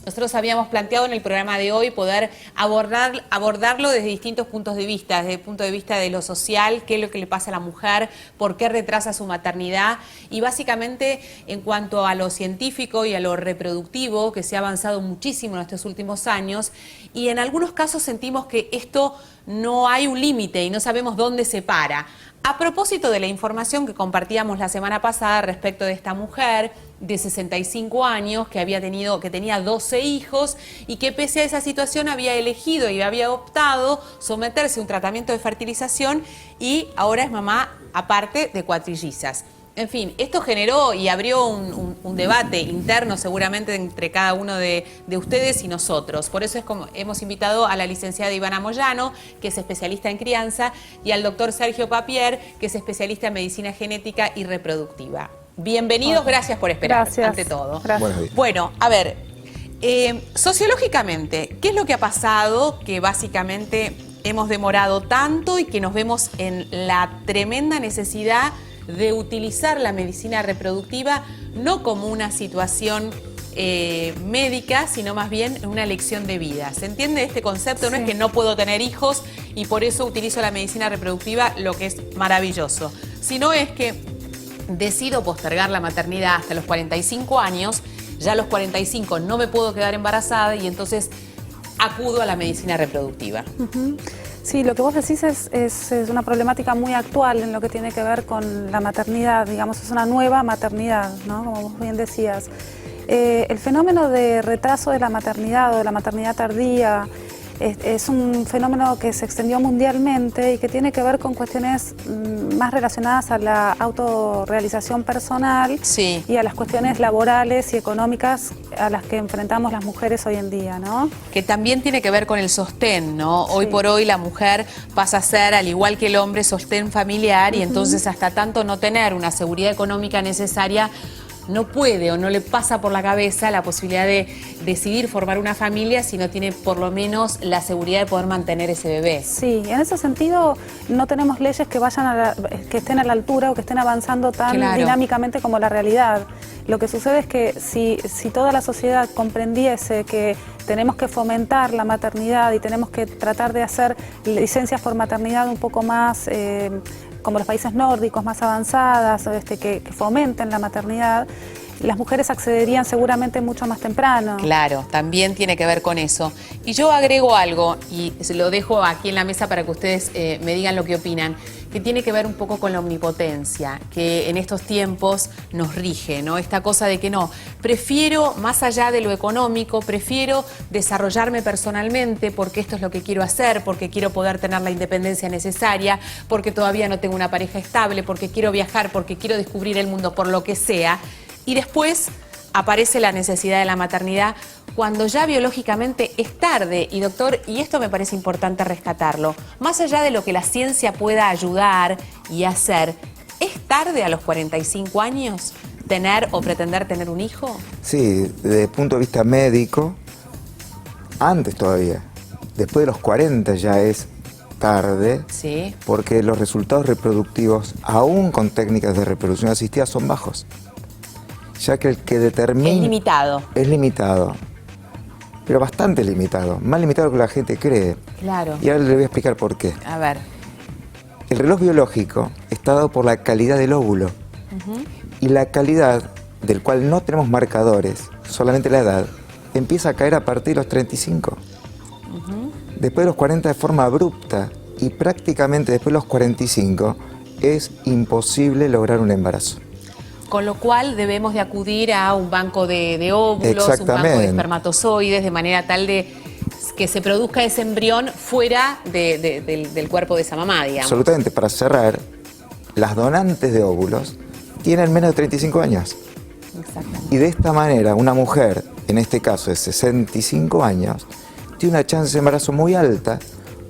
Nosotros habíamos planteado en el programa de hoy poder abordarlo desde distintos puntos de vista, desde el punto de vista de lo social, qué es lo que le pasa a la mujer, por qué retrasa su maternidad y básicamente en cuanto a lo científico y a lo reproductivo, que se ha avanzado muchísimo en estos últimos años y en algunos casos sentimos que esto no hay un límite y no sabemos dónde se para. A propósito de la información que compartíamos la semana pasada respecto de esta mujer de 65 años que tenía 12 hijos y que pese a esa situación había elegido y había optado someterse a un tratamiento de fertilización y ahora es mamá aparte de cuatrillizas. En fin, esto generó y abrió un debate interno seguramente entre cada uno de ustedes y nosotros. Por eso es como hemos invitado a la licenciada Ivana Moyano, que es especialista en crianza, y al doctor Sergio Papier, que es especialista en medicina genética y reproductiva. Bienvenidos, gracias por esperar, ante todo. Gracias. Bueno, a ver, sociológicamente, ¿qué es lo que ha pasado que básicamente hemos demorado tanto y que nos vemos en la tremenda necesidad de utilizar la medicina reproductiva no como una situación médica, sino más bien una elección de vida? ¿Se entiende este concepto? No es que no puedo tener hijos y por eso utilizo la medicina reproductiva, lo que es maravilloso, sino es que decido postergar la maternidad hasta los 45 años, ya a los 45 no me puedo quedar embarazada y entonces acudo a la medicina reproductiva. Sí, lo que vos decís es una problemática muy actual en lo que tiene que ver con la maternidad, digamos, es una nueva maternidad, ¿no? Como vos bien decías. El fenómeno de retraso de la maternidad o de la maternidad tardía es un fenómeno que se extendió mundialmente y que tiene que ver con cuestiones más relacionadas a la autorrealización personal y a las cuestiones laborales y económicas a las que enfrentamos las mujeres hoy en día, ¿no? Que también tiene que ver con el sostén, ¿no? Hoy por hoy la mujer pasa a ser, al igual que el hombre, sostén familiar y entonces hasta tanto no tener una seguridad económica necesaria, no puede o no le pasa por la cabeza la posibilidad de decidir formar una familia si no tiene por lo menos la seguridad de poder mantener ese bebé. Sí, en ese sentido no tenemos leyes que vayan que estén a la altura o que estén avanzando tan dinámicamente como la realidad. Lo que sucede es que si toda la sociedad comprendiese que tenemos que fomentar la maternidad y tenemos que tratar de hacer licencias por maternidad un poco más como los países nórdicos, más avanzadas, que fomenten la maternidad, las mujeres accederían seguramente mucho más temprano. Claro, también tiene que ver con eso. Y yo agrego algo, y se lo dejo aquí en la mesa para que ustedes me digan lo que opinan, que tiene que ver un poco con la omnipotencia, que en estos tiempos nos rige, ¿no? Esta cosa de que no, prefiero, más allá de lo económico, prefiero desarrollarme personalmente porque esto es lo que quiero hacer, porque quiero poder tener la independencia necesaria, porque todavía no tengo una pareja estable, porque quiero viajar, porque quiero descubrir el mundo, por lo que sea. Y después aparece la necesidad de la maternidad cuando ya biológicamente es tarde. Y doctor, y esto me parece importante rescatarlo, más allá de lo que la ciencia pueda ayudar y hacer, ¿es tarde a los 45 años tener o pretender tener un hijo? Sí, desde el punto de vista médico, antes todavía. Después de los 40 ya es tarde, porque los resultados reproductivos, aún con técnicas de reproducción asistida, son bajos. Ya que el que determina... Es limitado. Es limitado, pero bastante limitado, más limitado que la gente cree. Claro. Y ahora le voy a explicar por qué. A ver. El reloj biológico está dado por la calidad del óvulo. Y la calidad, del cual no tenemos marcadores, solamente la edad, empieza a caer a partir de los 35. Después de los 40 de forma abrupta y prácticamente después de los 45 es imposible lograr un embarazo. Con lo cual debemos de acudir a un banco de óvulos, un banco de espermatozoides, de manera tal de que se produzca ese embrión fuera del cuerpo de esa mamá, digamos. Absolutamente. Para cerrar, las donantes de óvulos tienen menos de 35 años. Exactamente. Y de esta manera, una mujer, en este caso de 65 años, tiene una chance de embarazo muy alta,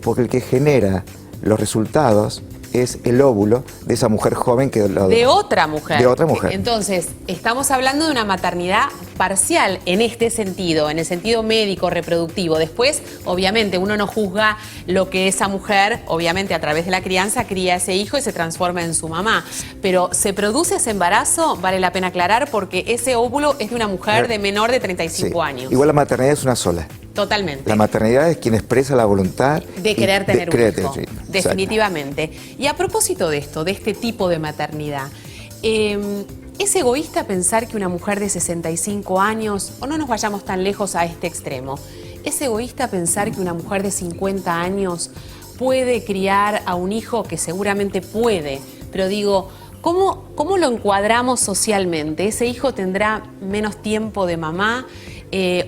porque el que genera los resultados es el óvulo de esa mujer joven que lo de otra mujer. De otra mujer. Entonces, estamos hablando de una maternidad parcial en este sentido, en el sentido médico, reproductivo. Después, obviamente, uno no juzga lo que esa mujer, obviamente a través de la crianza, cría a ese hijo y se transforma en su mamá. Pero ¿se produce ese embarazo? Vale la pena aclarar porque ese óvulo es de una mujer de menor de 35 años. Igual la maternidad es una sola. Totalmente. La maternidad es quien expresa la voluntad de querer tener un hijo. Exacto. Definitivamente. Y a propósito de esto, de este tipo de maternidad, ¿es egoísta pensar que una mujer de 65 años, o no nos vayamos tan lejos a este extremo, es egoísta pensar que una mujer de 50 años puede criar a un hijo que seguramente puede, pero digo, ¿cómo lo encuadramos socialmente? ¿Ese hijo tendrá menos tiempo de mamá?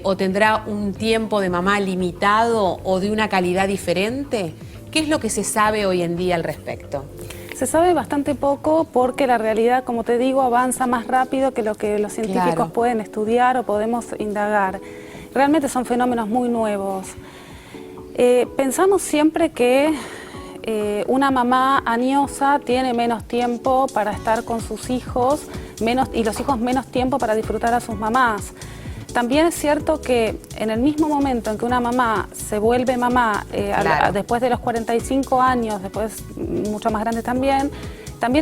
¿O tendrá un tiempo de mamá limitado o de una calidad diferente? ¿Qué es lo que se sabe hoy en día al respecto? Se sabe bastante poco porque la realidad, como te digo, avanza más rápido que lo que los científicos pueden estudiar o podemos indagar. Realmente son fenómenos muy nuevos. Pensamos siempre que una mamá añosa tiene menos tiempo para estar con sus hijos y los hijos menos tiempo para disfrutar a sus mamás. También es cierto que en el mismo momento en que una mamá se vuelve mamá, después de los 45 años, después mucho más grande también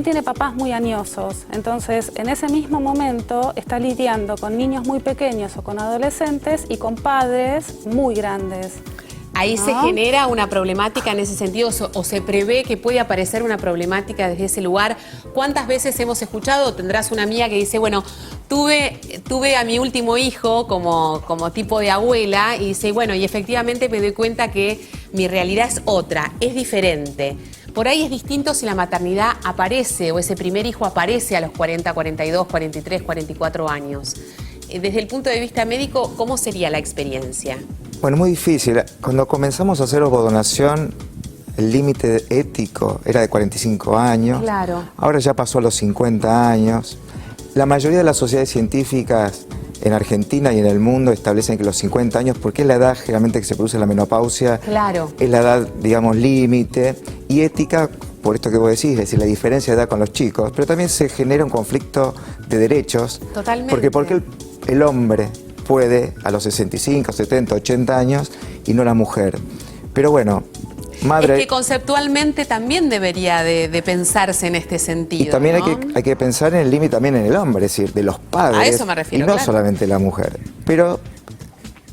tiene papás muy añosos. Entonces, en ese mismo momento está lidiando con niños muy pequeños o con adolescentes y con padres muy grandes. Ahí se genera una problemática en ese sentido, o se prevé que puede aparecer una problemática desde ese lugar. ¿Cuántas veces hemos escuchado, tendrás una amiga que dice, bueno, tuve a mi último hijo como tipo de abuela, y dice, bueno, y efectivamente me doy cuenta que mi realidad es otra, es diferente. Por ahí es distinto si la maternidad aparece o ese primer hijo aparece a los 40, 42, 43, 44 años. Desde el punto de vista médico, ¿cómo sería la experiencia? Bueno, muy difícil. Cuando comenzamos a hacer ovodonación, el límite ético era de 45 años. Claro. Ahora ya pasó a los 50 años. La mayoría de las sociedades científicas en Argentina y en el mundo establecen que los 50 años, porque es la edad generalmente que se produce la menopausia, es la edad, digamos, límite, y ética, por esto que vos decís, es decir, la diferencia de edad con los chicos, pero también se genera un conflicto de derechos. Totalmente. Porque el hombre puede a los 65, 70, 80 años y no la mujer. Pero bueno, madre... Es que conceptualmente también debería de pensarse en este sentido. Y también ¿no? hay que pensar en el límite también en el hombre, es decir, de los padres. A eso me refiero, y no solamente la mujer. Pero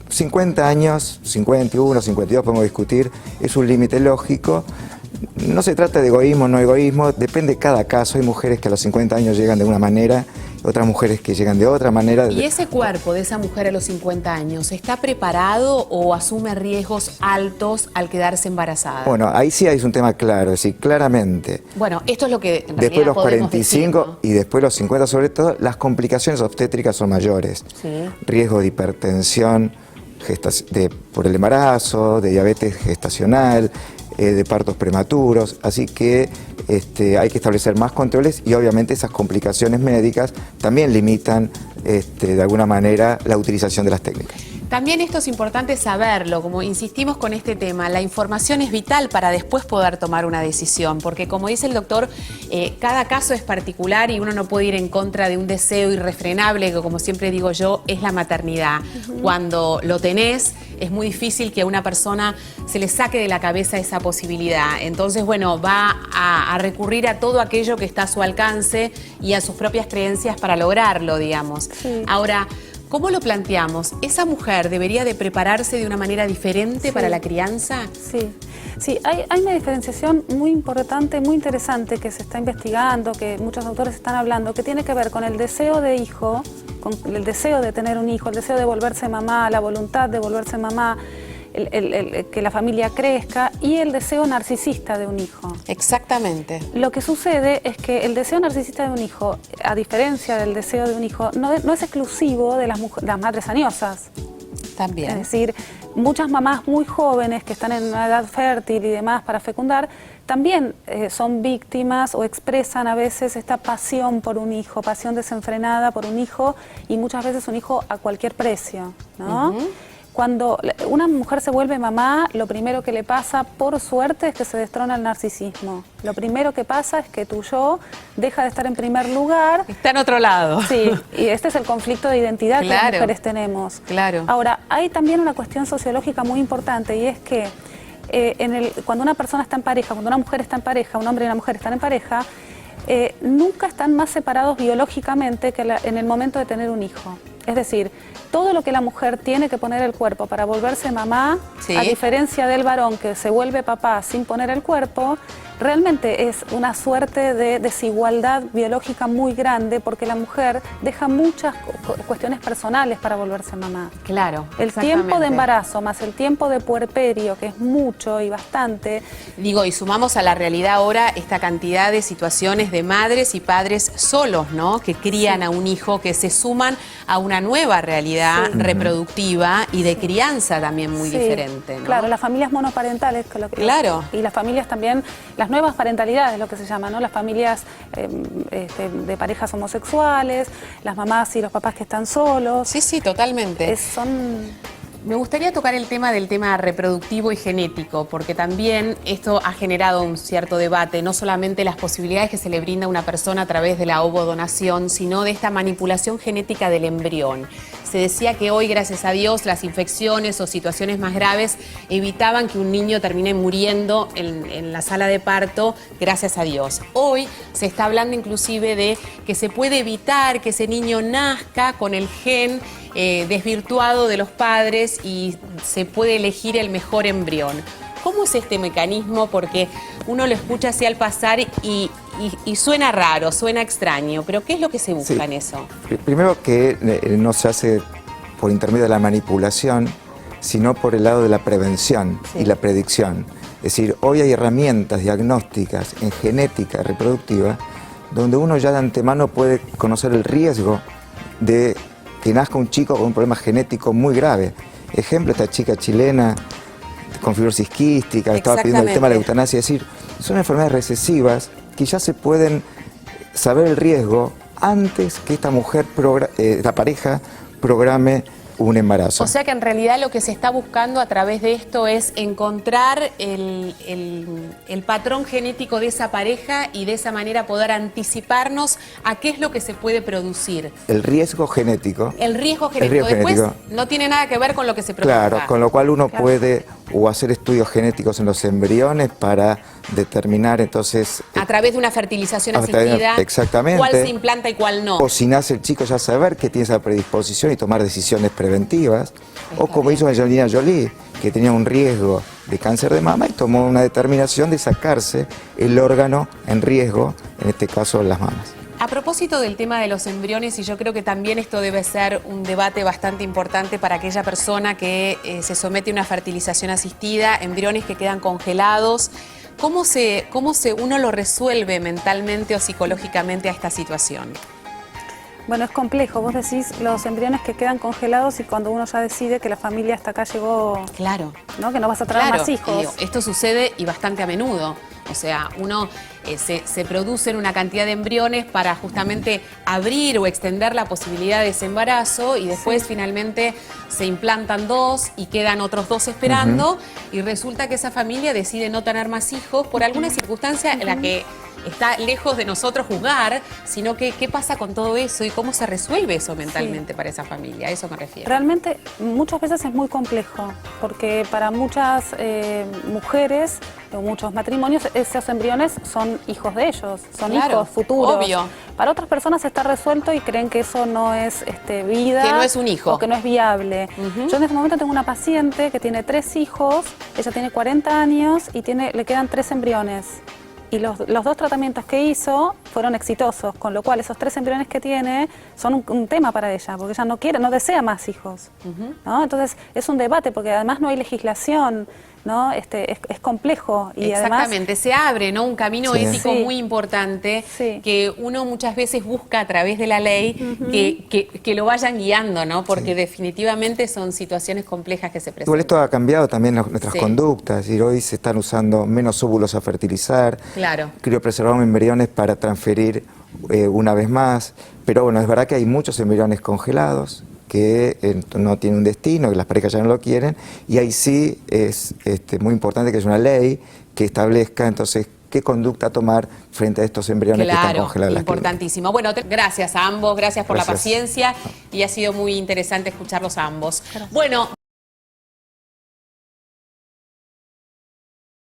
50 años, 51, 52 podemos discutir, es un límite lógico. No se trata de egoísmo, no egoísmo, depende de cada caso. Hay mujeres que a los 50 años llegan de una manera, otras mujeres que llegan de otra manera. ¿Y ese cuerpo de esa mujer a los 50 años está preparado o asume riesgos altos al quedarse embarazada? Bueno, ahí sí hay un tema claro, es decir, claramente. Bueno, esto es lo que en después de los 45 decir, ¿no? Y después de los 50 sobre todo, las complicaciones obstétricas son mayores. Sí. Riesgo de hipertensión por el embarazo, de diabetes gestacional, de partos prematuros, así que hay que establecer más controles y obviamente esas complicaciones médicas también limitan de alguna manera la utilización de las técnicas. También esto es importante saberlo, como insistimos con este tema, la información es vital para después poder tomar una decisión, porque como dice el doctor, cada caso es particular y uno no puede ir en contra de un deseo irrefrenable, que como siempre digo yo, es la maternidad. Cuando lo tenés, es muy difícil que a una persona se le saque de la cabeza esa posibilidad. Entonces, bueno, va a recurrir a todo aquello que está a su alcance y a sus propias creencias para lograrlo, digamos. Sí. Ahora, ¿cómo lo planteamos? ¿Esa mujer debería de prepararse de una manera diferente para la crianza? Sí, hay una diferenciación muy importante, muy interesante que se está investigando, que muchos autores están hablando, que tiene que ver con el deseo de hijo, con el deseo de tener un hijo, el deseo de volverse mamá, la voluntad de volverse mamá, que la familia crezca y el deseo narcisista de un hijo. Exactamente. Lo que sucede es que el deseo narcisista de un hijo, a diferencia del deseo de un hijo, no es exclusivo de las madres añosas. También. Es decir, muchas mamás muy jóvenes que están en una edad fértil y demás para fecundar, también son víctimas o expresan a veces esta pasión por un hijo, pasión desenfrenada por un hijo y muchas veces un hijo a cualquier precio, ¿no? Cuando una mujer se vuelve mamá, lo primero que le pasa, por suerte, es que se destrona el narcisismo. Lo primero que pasa es que tu yo deja de estar en primer lugar. Está en otro lado. Sí, y este es el conflicto de identidad que las mujeres tenemos. Claro. Ahora, hay también una cuestión sociológica muy importante, y es que cuando una persona está en pareja, cuando una mujer está en pareja, un hombre y una mujer están en pareja, nunca están más separados biológicamente que en el momento de tener un hijo. Es decir, todo lo que la mujer tiene que poner el cuerpo para volverse mamá, sí, a diferencia del varón que se vuelve papá sin poner el cuerpo, realmente es una suerte de desigualdad biológica muy grande, porque la mujer deja muchas cuestiones personales para volverse mamá. Claro. El tiempo de embarazo más el tiempo de puerperio, que es mucho y bastante. Digo, y sumamos a la realidad ahora esta cantidad de situaciones de madres y padres solos, ¿no? Que crían a un hijo, que se suman a una nueva realidad reproductiva y de crianza también muy diferente, ¿no? Claro, las familias monoparentales, claro, y las familias también, las nuevas parentalidades, lo que se llama, ¿no? Las familias de parejas homosexuales, las mamás y los papás que están solos. Sí, sí, totalmente. Me gustaría tocar el tema del tema reproductivo y genético, porque también esto ha generado un cierto debate, no solamente las posibilidades que se le brinda a una persona a través de la ovodonación, sino de esta manipulación genética del embrión. Se decía que hoy, gracias a Dios, las infecciones o situaciones más graves evitaban que un niño termine muriendo en la sala de parto, gracias a Dios. Hoy se está hablando inclusive de que se puede evitar que ese niño nazca con el gen desvirtuado de los padres y se puede elegir el mejor embrión. ¿Cómo es este mecanismo? Porque uno lo escucha así al pasar y suena raro, suena extraño, pero ¿qué es lo que se busca en eso? Primero que no se hace por intermedio de la manipulación, sino por el lado de la prevención y la predicción. Es decir, hoy hay herramientas diagnósticas en genética reproductiva donde uno ya de antemano puede conocer el riesgo de que nazca un chico con un problema genético muy grave. Ejemplo, esta chica chilena con fibrosis quística, estaba pidiendo el tema de la eutanasia. Es decir, son enfermedades recesivas que ya se pueden saber el riesgo antes que esta mujer, esta pareja, programe un embarazo. O sea que en realidad lo que se está buscando a través de esto es encontrar el patrón genético de esa pareja y de esa manera poder anticiparnos a qué es lo que se puede producir. El riesgo genético. El riesgo genético. Después no tiene nada que ver con lo que se produzca. Claro, con lo cual uno puede o hacer estudios genéticos en los embriones para determinar entonces... A través de una fertilización asistida, exactamente, cuál se implanta y cuál no. O si nace el chico ya saber que tiene esa predisposición y tomar decisiones preventivas. O como hizo Angelina Jolie, que tenía un riesgo de cáncer de mama y tomó una determinación de sacarse el órgano en riesgo, en este caso las mamas. A propósito del tema de los embriones, y yo creo que también esto debe ser un debate bastante importante para aquella persona que se somete a una fertilización asistida, embriones que quedan congelados, ¿cómo uno lo resuelve mentalmente o psicológicamente a esta situación? Bueno, es complejo. Vos decís los embriones que quedan congelados y cuando uno ya decide que la familia hasta acá llegó... Claro. ¿No? Que no vas a traer más hijos. Esto sucede y bastante a menudo. O sea, uno se producen una cantidad de embriones para justamente abrir o extender la posibilidad de ese embarazo y después finalmente se implantan 2 y quedan otros 2 esperando y resulta que esa familia decide no tener más hijos por alguna circunstancia en la que está lejos de nosotros juzgar, sino que qué pasa con todo eso y cómo se resuelve eso mentalmente para esa familia. A eso me refiero. Realmente muchas veces es muy complejo, porque para muchas mujeres o muchos matrimonios esos embriones son hijos de ellos, son hijos futuros. Obvio. Para otras personas está resuelto y creen que eso no es vida. Que no es un hijo. O que no es viable. Yo en este momento tengo una paciente que tiene 3 hijos, ella tiene 40 años y le quedan 3 embriones. Y los 2 tratamientos que hizo fueron exitosos, con lo cual esos 3 embriones que tiene son un tema para ella, porque ella no desea más hijos. ¿No? Entonces es un debate, porque además no hay legislación, ¿no? Es complejo. Y exactamente, además, se abre, ¿no? Un camino ético muy importante que uno muchas veces busca a través de la ley que lo vayan guiando, ¿no? Porque definitivamente son situaciones complejas que se presentan. Igual esto ha cambiado también nuestras conductas, y hoy se están usando menos óvulos a fertilizar, criopreservar embriones para transferir una vez más, pero bueno, es verdad que hay muchos embriones congelados que no tiene un destino, que las parejas ya no lo quieren, y ahí sí es muy importante que haya una ley que establezca entonces qué conducta tomar frente a estos embriones que están congelados. Importantísimo. Bueno, gracias a ambos, gracias por la Gracias. paciencia y ha sido muy interesante escucharlos a ambos. Gracias. Bueno.